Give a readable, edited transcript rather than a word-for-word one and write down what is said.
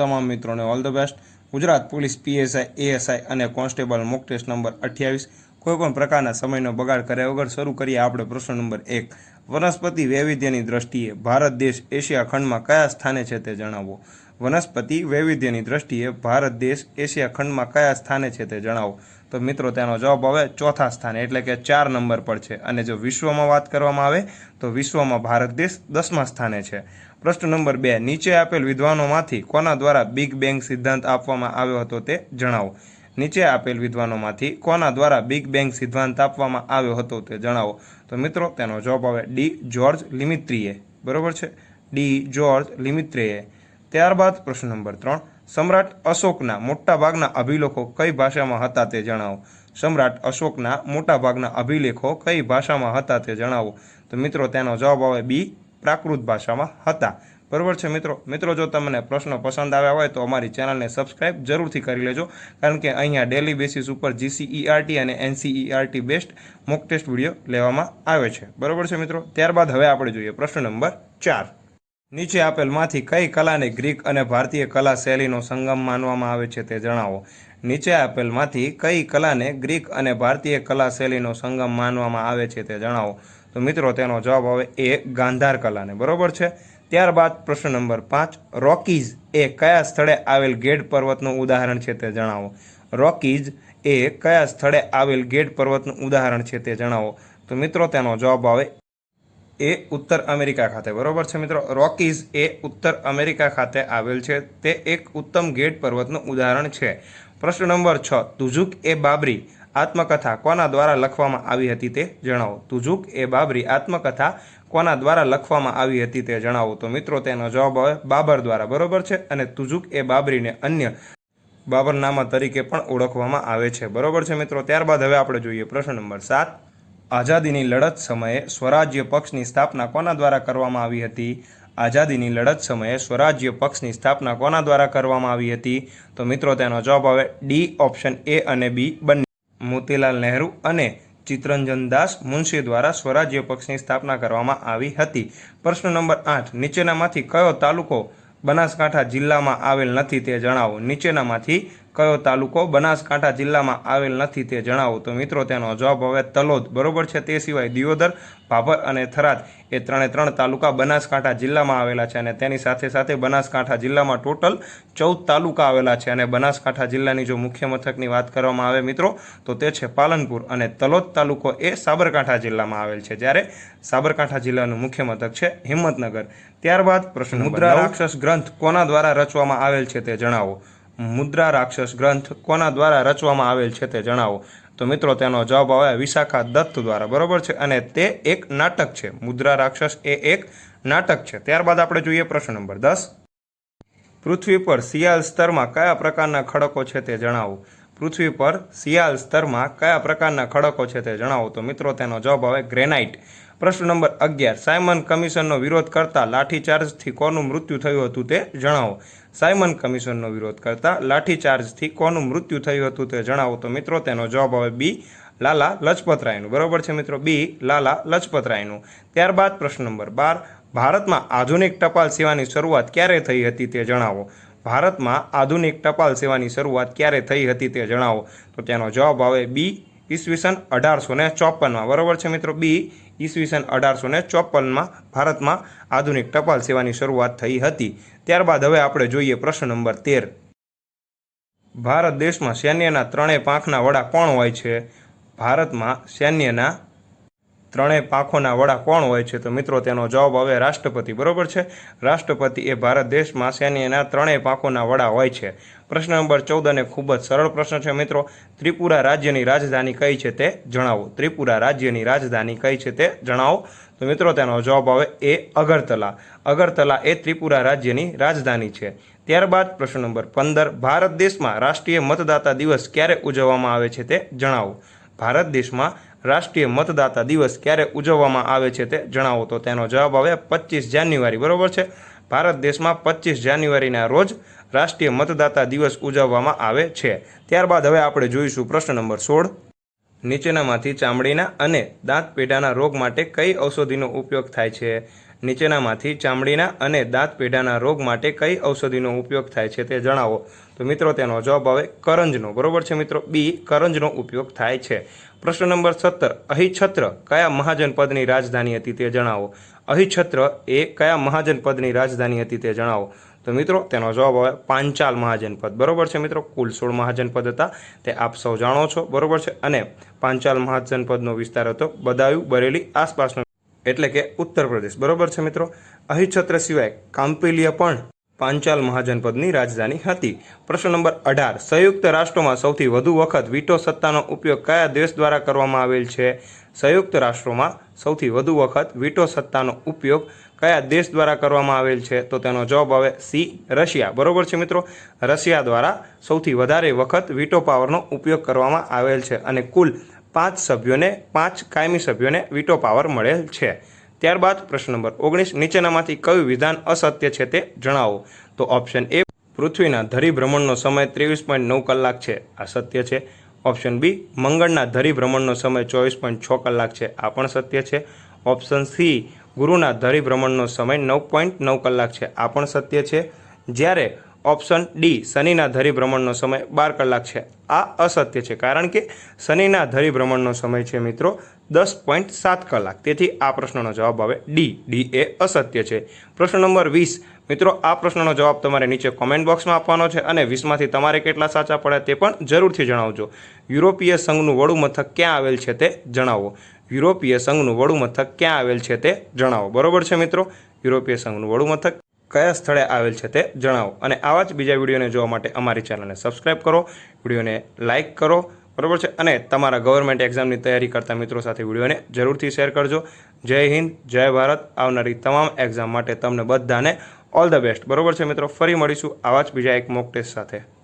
તમામ મિत्रों all the best. Gujarat police PSI ASI અને કોન્સ્ટેબલ મોક ટેસ્ટ નંબર 28 કોઈપણ પ્રકારના સમયનો બગાડ કર્યા વગર શરૂ કરીએ આપણે પ્રશ્ન નંબર 1। વનસ્પતિ વૈવિધ્યની દ્રષ્ટિએ ભારત દેશ એશિયા ખંડમાં કયા સ્થાને છે તે જણાવો। વનસ્પતિ વૈવિધ્યની દ્રષ્ટિએ ભારત દેશ એશિયા ખંડમાં કયા સ્થાને છે તે જણાવો। તો મિત્રો તેનો જવાબ આવે ચોથા સ્થાને એટલે કે 4 નંબર પર છે। અને જો વિશ્વમાં વાત કરવામાં આવે તો વિશ્વમાં ભારત દેશ 10મા સ્થાને છે। પ્રશ્ન નંબર 2। નીચે આપેલ વિદ્વાનોમાંથી કોના દ્વારા બિગ બેંગ સિદ્ધાંત આપવામાં આવ્યો હતો તે જણાવો। નીચે આપેલ વિદ્વાનોમાંથી કોના દ્વારા બિગ બેંગ સિદ્ધાંત આપવામાં આવ્યો હતો તે જણાવો। તો મિત્રો તેનો જવાબ આવે ડી જ્યોર્જ લિમિત્રીએ। બરોબર છે, ડી જ્યોર્જ લિમિત્રીએ। ત્યારબાદ પ્રશ્ન નંબર 3। સમ્રાટ અશોકના મોટાભાગના અભિલેખો કઈ ભાષામાં હતા તે જણાવો। સમ્રાટ અશોકના મોટાભાગના અભિલેખો કઈ ભાષામાં હતા તે જણાવો। તો મિત્રો તેનો જવાબ આવે બી પ્રાકૃત ભાષામાં હતા। બરોબર છે મિત્રો જો તમને પ્રશ્નો પસંદ આવ્યા હોય તો અમારી ચેનલને સબસ્ક્રાઇબ જરૂરથી કરી લેજો, કારણ કે અહીંયા ડેલી બેસિસ ઉપર GCERT અને NCERT best mock test video લેવામાં આવે છે। બરોબર છે મિત્રો। ત્યારબાદ હવે આપણે જોઈએ પ્રશ્ન નંબર 4। નીચે આપેલમાંથી કઈ કલાને ગ્રીક અને ભારતીય કલા શૈલીનો સંગમ માનવામાં આવે છે તે જણાવો। નીચે આપેલમાંથી કઈ કલાને ગ્રીક અને ભારતીય કલા શૈલીનો સંગમ માનવામાં આવે છે તે જણાવો। તો મિત્રો તેનો જવાબ આવે એ ગાંધાર કલાને। બરોબર છે। ત્યારબાદ પ્રશ્ન નંબર 5। રોકીઝ એ કયા સ્થળે આવેલ ગેડ પર્વતનું ઉદાહરણ છે તે જણાવો। રોકીઝ એ કયા સ્થળે આવેલ ગેડ પર્વતનું ઉદાહરણ છે તે જણાવો। તો મિત્રો તેનો જવાબ આવે એ ઉત્તર અમેરિકા ખાતે। બરોબર છે મિત્રો। રોકીઝ એ ઉત્તર અમેરિકા ખાતે આવેલ છે, તે એક ઉત્તમ ગેડ પર્વતનું ઉદાહરણ છે। પ્રશ્ન નંબર 6। તુઝુક એ બાબરી આત્મકથા કોના દ્વારા લખવામાં આવી હતી તે જણાવો। તુઝુક એ બાબરી આત્મકથા કોના દ્વારા લખવામાં આવી હતી તે જણાવો। તો મિત્રો તેનો જવાબ આવે બાબર દ્વારા। બરોબર છે। અને તુઝુક એ બાબરીને અન્ય બાબરનામા તરીકે પણ ઓળખવામાં આવે છે। બરોબર છે મિત્રો। ત્યારબાદ હવે આપણે જોઈએ પ્રશ્ન નંબર 7। આઝાદીની લડત સમયે સ્વરાજ્ય પક્ષની સ્થાપના કોના દ્વારા કરવામાં આવી હતી। આઝાદીની લડત સમયે સ્વરાજ્ય પક્ષની સ્થાપના કોના દ્વારા કરવામાં આવી હતી। તો મિત્રો તેનો જવાબ આવે ડી ઓપ્શન એ અને બી બંને, મોતીલાલ નહેરુ અને ચિત્તરંજન દાસ મુનશી દ્વારા સ્વરાજ્ય પક્ષની સ્થાપના કરવામાં આવી હતી। પ્રશ્ન નંબર 8। નીચેનામાંથી કયો તાલુકો બનાસકાંઠા જિલ્લામાં આવેલ નથી તે જણાવો। નીચેનામાંથી કયો તાલુકો બનાસકાંઠા જિલ્લામાં આવેલ નથી તે જણાવો। તો મિત્રો તેનો જવાબ આવે તલોદ। બરોબર છે। તે સિવાય દિયોદર, ભાભર અને થરાદ એ 3 તાલુકા બનાસકાંઠા જિલ્લામાં આવેલા છે, અને તેની સાથે સાથે બનાસકાંઠા જિલ્લામાં ટોટલ 14 તાલુકા આવેલા છે। અને બનાસકાંઠા જિલ્લાની જો મુખ્ય મથકની વાત કરવામાં આવે મિત્રો તો તે છે પાલનપુર, અને તલોદ તાલુકો એ સાબરકાંઠા જિલ્લામાં આવેલ છે, જ્યારે સાબરકાંઠા જિલ્લાનું મુખ્ય મથક છે હિંમતનગર। ત્યારબાદ પ્રશ્ન મુદ્રા રાક્ષસ ગ્રંથ કોના દ્વારા રચવામાં આવેલ છે તે જણાવો। મુદ્રા રાક્ષસ ગ્રંથ કોના દ્વારા રચવામાં આવેલ છે તે જણાવો। તો મિત્રો તેનો જવાબ આવે વિશાખા દત્ત દ્વારા। બરોબર છે। અને તે એક નાટક છે। મુદ્રા રાક્ષસ એ એક નાટક છે। ત્યારબાદ આપણે જોઈએ પ્રશ્ન નંબર 10। પૃથ્વી પર સિયાલ સ્તરમાં કયા પ્રકારના ખડકો છે તે જણાવો। પૃથ્વી પર સિયાલ સ્તરમાં કયા પ્રકારના ખડકો છે તે જણાવો। તો મિત્રો તેનો જવાબ આવે ગ્રેનાઇટ। પ્રશ્ન નંબર 11। સાયમન કમિશનનો વિરોધ કરતા લાઠીચાર્જથી કોનું મૃત્યુ થયું હતું તે જણાવો। સાયમન કમિશનનો વિરોધ કરતા લાઠીચાર્જથી કોનું મૃત્યુ થયું હતું તે જણાવો। તો મિત્રો તેનો જવાબ આવે બી લાલા લજપતરાયનું। બરોબર છે મિત્રો, બી લાલા લજપતરાયનું। ત્યારબાદ પ્રશ્ન નંબર 12। ભારતમાં આધુનિક ટપાલ સેવાની શરૂઆત ક્યારે થઈ હતી તે જણાવો। ભારતમાં આધુનિક ટપાલ સેવાની શરૂઆત ક્યારે થઈ હતી તે જણાવો। તો તેનો જવાબ આવે બી ઈસવીસન 1854માં। બરોબર છે મિત્રો, બી ઈસવીસન 1854માં ભારતમાં આધુનિક ટપાલ સેવાની શરૂઆત થઈ હતી। ત્યારબાદ હવે આપણે જોઈએ પ્રશ્ન નંબર 13। ભારત દેશમાં સૈન્યના 3 પાંખના વડા કોણ હોય છે। ભારતમાં સૈન્યના 3 પાંખોના વડા કોણ હોય છે। તો મિત્રો તેનો જવાબ આવે રાષ્ટ્રપતિ। બરોબર છે। રાષ્ટ્રપતિ એ ભારત દેશમાં સૈન્યના 3 પાંખોના વડા હોય છે। પ્રશ્ન નંબર 14 અને ખૂબ જ સરળ પ્રશ્ન છે મિત્રો। ત્રિપુરા રાજ્યની રાજધાની કઈ છે તે જણાવો। ત્રિપુરા રાજ્યની રાજધાની કઈ છે તે જણાવો। તો મિત્રો તેનો જવાબ આવે એ અગરતલા। અગરતલા એ ત્રિપુરા રાજ્યની રાજધાની છે। ત્યારબાદ પ્રશ્ન નંબર 15। ભારત દેશમાં રાષ્ટ્રીય મતદાતા દિવસ ક્યારે ઉજવવામાં આવે છે તે જણાવો। ભારત દેશમાં રાષ્ટ્રીય મતદાતા દિવસ ક્યારે ઉજવવામાં આવે છે તે જણાવો। તો તેનો જવાબ આવે 25 જાન્યુઆરી। બરોબર છે। ભારત દેશમાં 25 જાન્યુઆરીના રોજ રાષ્ટ્રીય મતદાતા દિવસ ઉજવવામાં આવે છે। ત્યારબાદ હવે આપણે જોઈશું પ્રશ્ન નંબર 16। નીચેનામાંથી ચામડીના અને દાંત પેઢાના રોગ માટે કઈ ઔષધિનો ઉપયોગ થાય છે। નીચેનામાંથી ચામડીના અને દાંત પેઢાના રોગ માટે કઈ ઔષધિનો ઉપયોગ થાય છે તે જણાવો. તો મિત્રો તેનો જવાબ આવે કરંજનો. બરોબર છે મિત્રો, બી કરંજનો ઉપયોગ થાય છે. પ્રશ્ન નંબર 17, અહિછત્ર કયા મહાજનપદની રાજધાની હતી તે જણાવો. અહિછત્ર એ કયા મહાજનપદની રાજધાની હતી તે જણાવો. તો મિત્રો તેનો જવાબ આવે પાંચાલ મહાજનપદ. બરોબર છે મિત્રો, કુલ 16 મહાજનપદ હતા તે આપ સૌ જાણો છો. બરોબર છે, અને પાંચાલ મહાજનપદનો વિસ્તાર હતો બદાયુ બરેલી આસપાસનો, એટલે કે ઉત્તર પ્રદેશ. બરોબર છે મિત્રો, અહિછત્ર સિવાય કામ્પિલિય પણ પાંચાલ મહાજનપદની રાજધાની હતી. પ્રશ્ન નંબર 18, સંયુક્ત રાષ્ટ્રોમાં સૌથી વધુ વખત વીટો સત્તાનો ઉપયોગ કયા દેશ દ્વારા કરવામાં આવેલ છે. સંયુક્ત રાષ્ટ્રોમાં સૌથી વધુ વખત વીટો સત્તાનો ઉપયોગ કયા દેશ દ્વારા કરવામાં આવેલ છે. તો તેનો જવાબ આવે સી રશિયા. બરોબર છે મિત્રો, રશિયા દ્વારા સૌથી વધારે વખત વીટો પાવરનો ઉપયોગ કરવામાં આવેલ છે અને કુલ 5 કાયમી સભ્યોને વીટો પાવર મળેલ છે. ત્યારબાદ પ્રશ્ન નંબર 19, નીચેનામાંથી કયું વિધાન અસત્ય છે તે જણાવો. તો ઓપ્શન એ, પૃથ્વીના ધરીભ્રમણનો સમય 23.9 કલાક છે, આ સત્ય છે. ઓપ્શન બી, મંગળના ધરીભ્રમણનો સમય 24.6 કલાક છે, આ પણ સત્ય છે. ઓપ્શન સી, ગુરુના ધરીભ્રમણનો સમય 9.9 કલાક છે, આ પણ સત્ય છે. જ્યારે ઓપ્શન ડી, શનિના ધરીભ્રમણનો સમય 12 કલાક છે, આ અસત્ય છે, કારણ કે શનિના ધરીભ્રમણનો સમય છે મિત્રો 10.7 કલાક. તેથી આ પ્રશ્નનો જવાબ આવે ડી એ અસત્ય છે. પ્રશ્ન નંબર 20, મિત્રો આ પ્રશ્નનો જવાબ તમારે નીચે કોમેન્ટ બોક્સમાં આપવાનો છે અને 20માંથી તમારે કેટલા સાચા પડ્યા તે પણ જરૂરથી જણાવજો. યુરોપીય સંઘનું વડું મથક ક્યાં આવેલ છે તે જણાવો. યુરોપીય સંઘનું વડું મથક ક્યાં આવેલ છે તે જણાવો. બરોબર છે મિત્રો, યુરોપીય સંઘનું વડું મથક કયા સ્થળે આવેલ છે તે જણાવો. અને આવા જ બીજા વિડીયોને જોવા માટે અમારી ચેનલને સબસ્ક્રાઈબ કરો, વિડીયોને લાઇક કરો. બરોબર છે, અને તમારા ગવર્મેન્ટ એક્ઝામની તૈયારી કરતા મિત્રો સાથે વિડીયોને જરૂરથી શેર કરજો. જય હિન્દ, જય ભારત. આવનારી તમામ એક્ઝામ માટે તમને બધાને ઓલ ધ બેસ્ટ. બરોબર છે મિત્રો, ફરી મળીશું આવા જ બીજા એક મોક ટેસ્ટ સાથે.